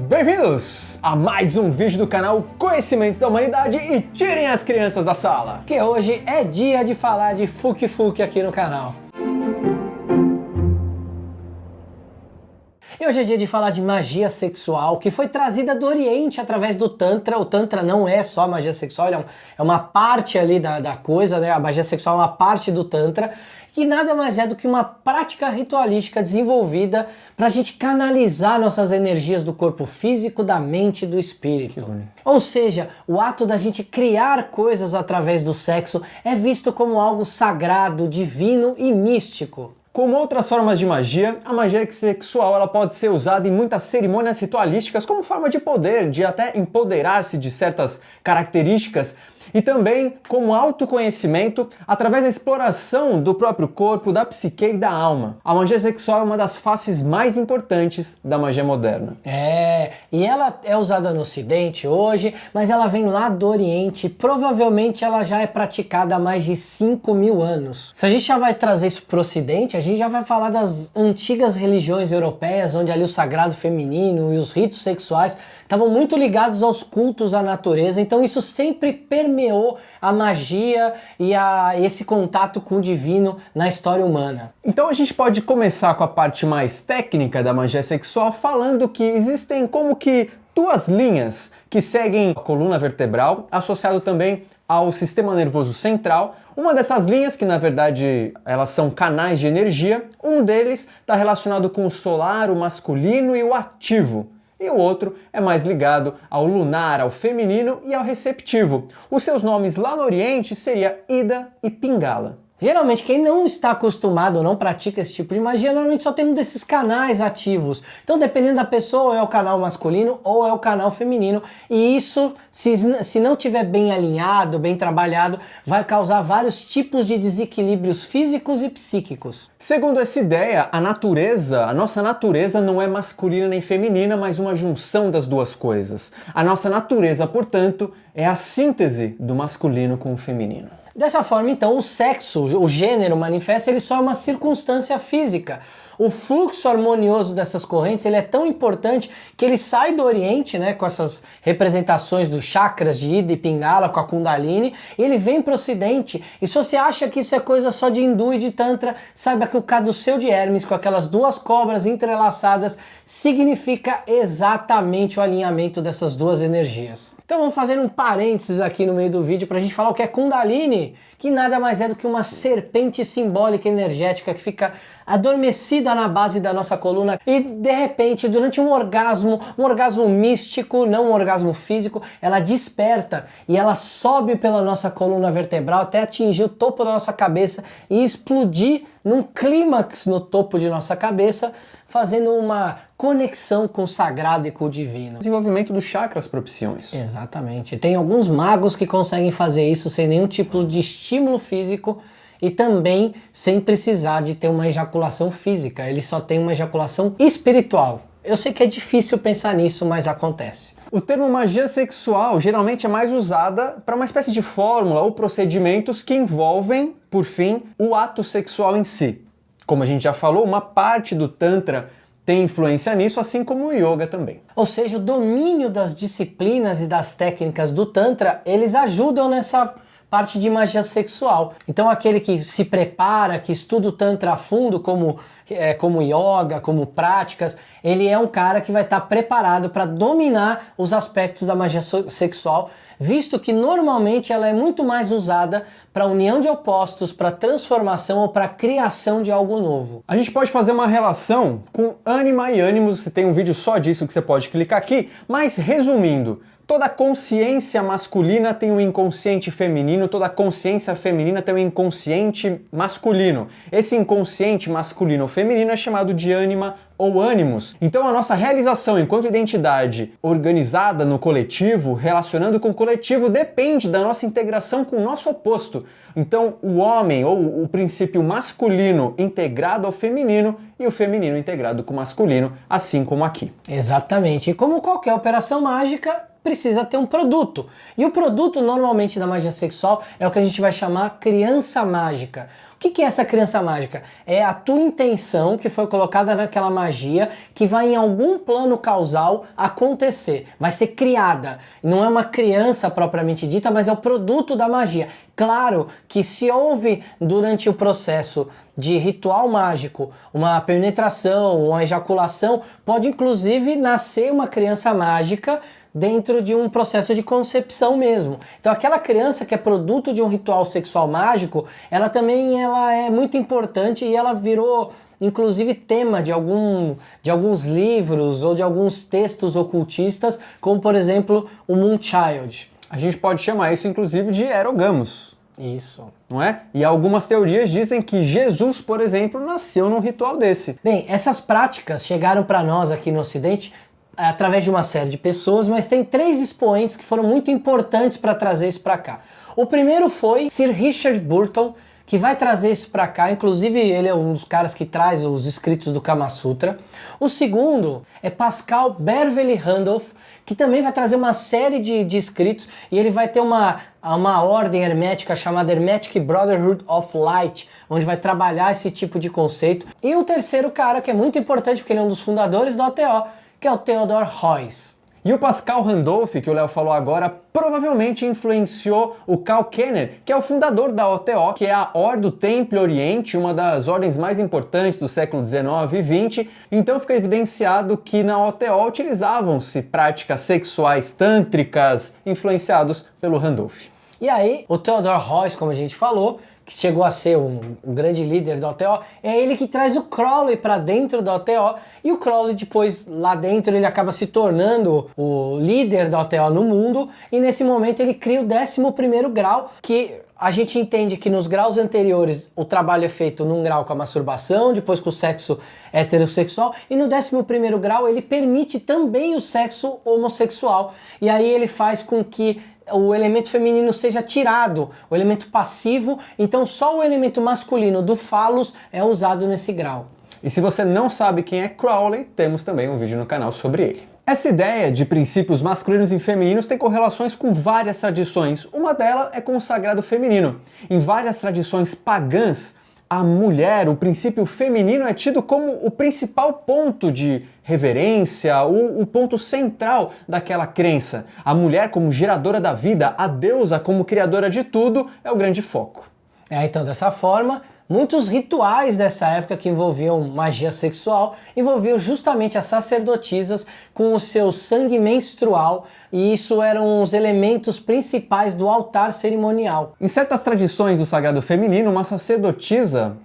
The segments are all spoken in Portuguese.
Bem-vindos a mais um vídeo do canal Conhecimentos da Humanidade e tirem as crianças da sala! Que hoje é dia de falar de Fuk aqui no canal. E hoje é dia de falar de magia sexual, que foi trazida do Oriente através do Tantra. O Tantra não é só magia sexual, é uma parte ali da coisa, né? A magia sexual é uma parte do Tantra, que nada mais é do que uma prática ritualística desenvolvida para a gente canalizar nossas energias do corpo físico, da mente e do espírito. Ou seja, o ato da gente criar coisas através do sexo é visto como algo sagrado, divino e místico. Como outras formas de magia, a magia sexual ela pode ser usada em muitas cerimônias ritualísticas como forma de poder, de até empoderar-se de certas características, e também como autoconhecimento através da exploração do próprio corpo, da psique e da alma. A magia sexual é uma das faces mais importantes da magia moderna. E ela é usada no Ocidente hoje, mas ela vem lá do Oriente. Provavelmente ela já é praticada há mais de 5.000 anos. Se a gente já vai trazer isso para o Ocidente, a gente já vai falar das antigas religiões europeias, onde ali o sagrado feminino e os ritos sexuais estavam muito ligados aos cultos à natureza, então isso sempre permeou a magia e esse contato com o divino na história humana. Então a gente pode começar com a parte mais técnica da magia sexual, falando que existem como que duas linhas que seguem a coluna vertebral, associado também ao sistema nervoso central. Uma dessas linhas, que na verdade elas são canais de energia, um deles está relacionado com o solar, o masculino e o ativo. E o outro é mais ligado ao lunar, ao feminino e ao receptivo. Os seus nomes lá no Oriente seria Ida e Pingala. Geralmente quem não está acostumado ou não pratica esse tipo de magia, normalmente só tem um desses canais ativos. Então dependendo da pessoa, ou é o canal masculino ou é o canal feminino. E isso, se não tiver bem alinhado, bem trabalhado, vai causar vários tipos de desequilíbrios físicos e psíquicos. Segundo essa ideia, a nossa natureza não é masculina nem feminina, mas uma junção das duas coisas. A nossa natureza, portanto, é a síntese do masculino com o feminino. Dessa forma, então, o sexo, o gênero manifesto, ele só é uma circunstância física. O fluxo harmonioso dessas correntes ele é tão importante que ele sai do Oriente, né, com essas representações dos chakras de Ida e Pingala, com a Kundalini, e ele vem para o Ocidente. E se você acha que isso é coisa só de hindu e de tantra, saiba que o caduceu de Hermes, com aquelas duas cobras entrelaçadas, significa exatamente o alinhamento dessas duas energias. Então vamos fazer um parênteses aqui no meio do vídeo para a gente falar o que é Kundalini, que nada mais é do que uma serpente simbólica energética que fica adormecida na base da nossa coluna e de repente, durante um orgasmo místico, não um orgasmo físico, ela desperta e ela sobe pela nossa coluna vertebral até atingir o topo da nossa cabeça e explodir num clímax no topo de nossa cabeça, fazendo uma conexão com o sagrado e com o divino. O desenvolvimento dos chakras propiciam isso. Exatamente. Tem alguns magos que conseguem fazer isso sem nenhum tipo de estímulo físico e também sem precisar de ter uma ejaculação física. Ele só tem uma ejaculação espiritual. Eu sei que é difícil pensar nisso, mas acontece. O termo magia sexual geralmente é mais usada para uma espécie de fórmula ou procedimentos que envolvem, por fim, o ato sexual em si. Como a gente já falou, uma parte do Tantra tem influência nisso, assim como o Yoga também. Ou seja, o domínio das disciplinas e das técnicas do Tantra, eles ajudam nessa parte de magia sexual. Então aquele que se prepara, que estuda o Tantra a fundo, como yoga, como práticas, ele é um cara que vai estar preparado para dominar os aspectos da magia sexual, visto que normalmente ela é muito mais usada para união de opostos, para transformação ou para criação de algo novo. A gente pode fazer uma relação com ânima e ânimos, você tem um vídeo só disso que você pode clicar aqui, mas resumindo, toda consciência masculina tem um inconsciente feminino, toda consciência feminina tem um inconsciente masculino. Esse inconsciente masculino ou feminino é chamado de ânima ou ânimos. Então a nossa realização enquanto identidade organizada no coletivo, relacionando com o coletivo, depende da nossa integração com o nosso oposto. Então o homem ou o princípio masculino integrado ao feminino e o feminino integrado com o masculino, assim como aqui. Exatamente. E como qualquer operação mágica, precisa ter um produto. E o produto normalmente da magia sexual é o que a gente vai chamar criança mágica. O que é essa criança mágica? É a tua intenção que foi colocada naquela magia que vai em algum plano causal acontecer, vai ser criada. Não é uma criança propriamente dita, mas é o produto da magia. Claro que se houve durante o processo de ritual mágico uma penetração, uma ejaculação, pode inclusive nascer uma criança mágica dentro de um processo de concepção mesmo. Então aquela criança que é produto de um ritual sexual mágico, ela é muito importante e ela virou inclusive tema de alguns livros ou de alguns textos ocultistas, como por exemplo o Moonchild. A gente pode chamar isso inclusive de erogamus. Isso. Não é? E algumas teorias dizem que Jesus, por exemplo, nasceu num ritual desse. Bem, essas práticas chegaram para nós aqui no Ocidente através de uma série de pessoas, mas tem 3 expoentes que foram muito importantes para trazer isso para cá. O primeiro foi Sir Richard Burton, que vai trazer isso para cá, inclusive ele é um dos caras que traz os escritos do Kama Sutra. O segundo é Pascal Beverly Randolph, que também vai trazer uma série de escritos, e ele vai ter uma ordem hermética chamada Hermetic Brotherhood of Light, onde vai trabalhar esse tipo de conceito. E o terceiro cara, que é muito importante porque ele é um dos fundadores da OTO, que é o Theodore Heuss. E o Pascal Randolph, que o Léo falou agora, provavelmente influenciou o Karl Kenner, que é o fundador da OTO, que é a Ordem do Templo Oriente, uma das ordens mais importantes do século XIX e XX. Então fica evidenciado que na OTO utilizavam-se práticas sexuais tântricas influenciados pelo Randolph. E aí, o Theodore Heuss, como a gente falou, que chegou a ser um grande líder da OTO, é ele que traz o Crowley para dentro da OTO, e o Crowley depois, lá dentro, ele acaba se tornando o líder da OTO no mundo, e nesse momento ele cria o 11º grau, que a gente entende que nos graus anteriores o trabalho é feito num grau com a masturbação, depois com o sexo heterossexual, e no 11º grau ele permite também o sexo homossexual, e aí ele faz com que o elemento feminino seja tirado, o elemento passivo, então só o elemento masculino do falos é usado nesse grau. E se você não sabe quem é Crowley, temos também um vídeo no canal sobre ele. Essa ideia de princípios masculinos e femininos tem correlações com várias tradições. Uma delas é com o sagrado feminino. Em várias tradições pagãs, a mulher, o princípio feminino é tido como o principal ponto de reverência, o ponto central daquela crença. A mulher como geradora da vida, a deusa como criadora de tudo, é o grande foco. Então, dessa forma, muitos rituais dessa época que envolviam magia sexual envolviam justamente as sacerdotisas com o seu sangue menstrual, e isso eram os elementos principais do altar cerimonial. Em certas tradições do sagrado feminino, uma sacerdotisa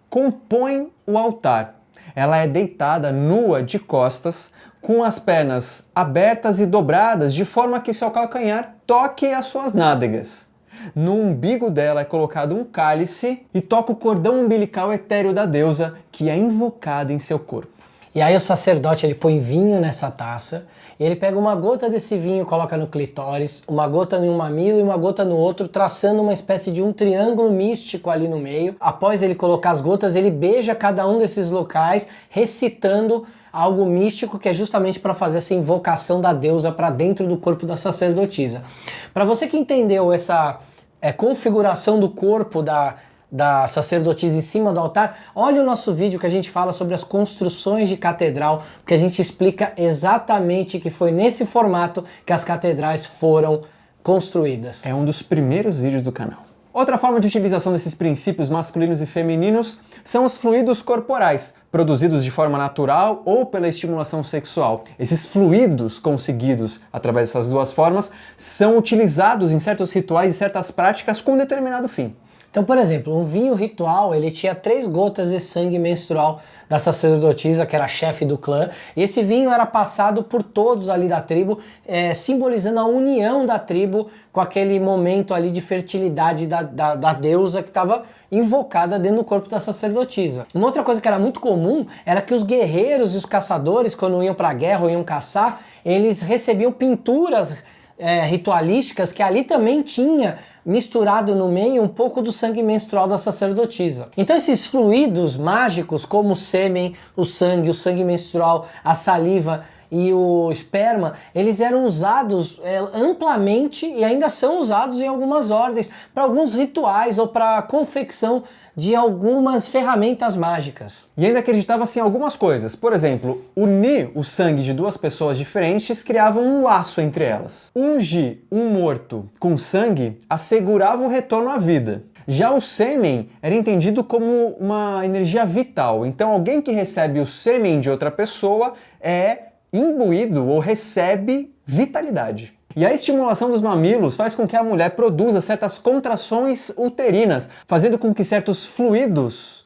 compõe o altar. Ela é deitada nua de costas, com as pernas abertas e dobradas, de forma que seu calcanhar toque as suas nádegas. No umbigo dela é colocado um cálice e toca o cordão umbilical etéreo da deusa, que é invocada em seu corpo. E aí o sacerdote ele põe vinho nessa taça, e ele pega uma gota desse vinho e coloca no clitóris, uma gota em um mamilo e uma gota no outro, traçando uma espécie de um triângulo místico ali no meio. Após ele colocar as gotas, ele beija cada um desses locais, recitando algo místico, que é justamente para fazer essa invocação da deusa para dentro do corpo da sacerdotisa. Para você que entendeu essa configuração do corpo da sacerdotisa em cima do altar, olha o nosso vídeo que a gente fala sobre as construções de catedral, porque a gente explica exatamente que foi nesse formato que as catedrais foram construídas. É um dos primeiros vídeos do canal. Outra forma de utilização desses princípios masculinos e femininos são os fluidos corporais, produzidos de forma natural ou pela estimulação sexual. Esses fluidos conseguidos através dessas duas formas são utilizados em certos rituais e certas práticas com um determinado fim. Então, por exemplo, um vinho ritual, ele tinha 3 gotas de sangue menstrual da sacerdotisa, que era a chefe do clã, e esse vinho era passado por todos ali da tribo, simbolizando a união da tribo com aquele momento ali de fertilidade da deusa que estava invocada dentro do corpo da sacerdotisa. Uma outra coisa que era muito comum era que os guerreiros e os caçadores, quando iam para a guerra ou iam caçar, eles recebiam pinturas ritualísticas que ali também tinha misturado no meio um pouco do sangue menstrual da sacerdotisa. Então esses fluidos mágicos, como o sêmen, o sangue menstrual, a saliva e o esperma, eles eram usados amplamente e ainda são usados em algumas ordens, para alguns rituais ou para confecção de algumas ferramentas mágicas. E ainda acreditava-se em algumas coisas. Por exemplo, unir o sangue de duas pessoas diferentes criava um laço entre elas. Ungir um morto com sangue assegurava o retorno à vida. Já o sêmen era entendido como uma energia vital. Então alguém que recebe o sêmen de outra pessoa é imbuído ou recebe vitalidade. E a estimulação dos mamilos faz com que a mulher produza certas contrações uterinas, fazendo com que certos fluidos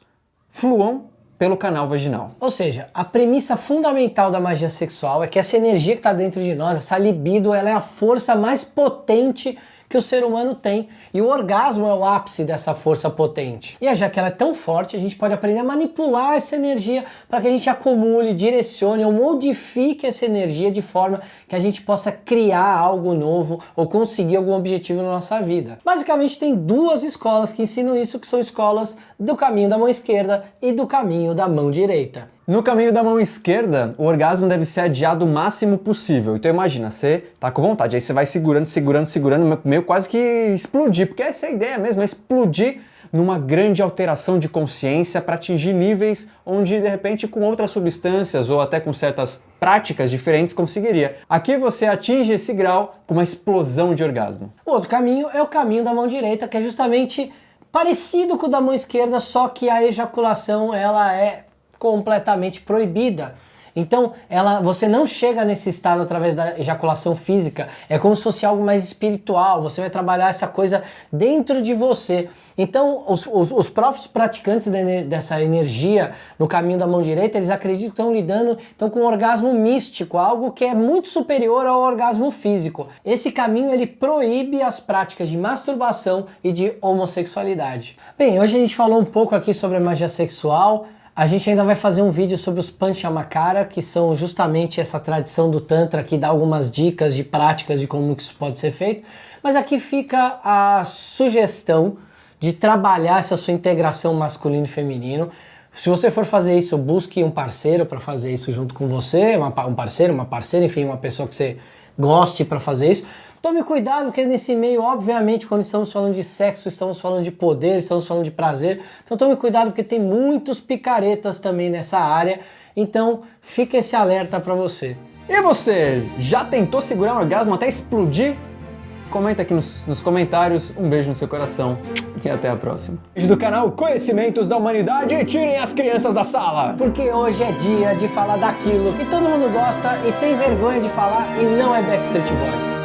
fluam pelo canal vaginal. Ou seja, a premissa fundamental da magia sexual é que essa energia que está dentro de nós, essa libido, ela é a força mais potente que o ser humano tem, e o orgasmo é o ápice dessa força potente. E já que ela é tão forte, a gente pode aprender a manipular essa energia para que a gente acumule, direcione ou modifique essa energia de forma que a gente possa criar algo novo ou conseguir algum objetivo na nossa vida. Basicamente tem duas escolas que ensinam isso, que são escolas do caminho da mão esquerda e do caminho da mão direita. No caminho da mão esquerda, o orgasmo deve ser adiado o máximo possível. Então imagina, você tá com vontade, aí você vai segurando, meio quase que explodir, porque essa é a ideia mesmo, é explodir numa grande alteração de consciência para atingir níveis onde, de repente, com outras substâncias ou até com certas práticas diferentes conseguiria. Aqui você atinge esse grau com uma explosão de orgasmo. O outro caminho é o caminho da mão direita, que é justamente parecido com o da mão esquerda, só que a ejaculação ela é completamente proibida. Então, você não chega nesse estado através da ejaculação física, é como se fosse algo mais espiritual, você vai trabalhar essa coisa dentro de você. Então, os próprios praticantes dessa energia no caminho da mão direita, eles acreditam que estão lidando com um orgasmo místico, algo que é muito superior ao orgasmo físico. Esse caminho, ele proíbe as práticas de masturbação e de homossexualidade. Bem, hoje a gente falou um pouco aqui sobre a magia sexual. A gente ainda vai fazer um vídeo sobre os Panchamakara, que são justamente essa tradição do Tantra que dá algumas dicas de práticas de como que isso pode ser feito. Mas aqui fica a sugestão de trabalhar essa sua integração masculino e feminino. Se você for fazer isso, busque um parceiro para fazer isso junto com você, um parceiro, uma parceira, enfim, uma pessoa que você goste para fazer isso. Tome cuidado, porque nesse meio, obviamente, quando estamos falando de sexo, estamos falando de poder, estamos falando de prazer. Então tome cuidado, porque tem muitos picaretas também nessa área. Então fica esse alerta para você. E você, já tentou segurar um orgasmo até explodir? Comenta aqui nos comentários. Um beijo no seu coração e até a próxima. Vídeo do canal Conhecimentos da Humanidade e tirem as crianças da sala. Porque hoje é dia de falar daquilo que todo mundo gosta e tem vergonha de falar e não é Backstreet Boys.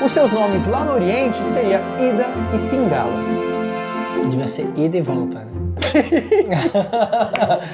Os seus nomes lá no Oriente seria Ida e Pingala. Devia ser ida e volta, né?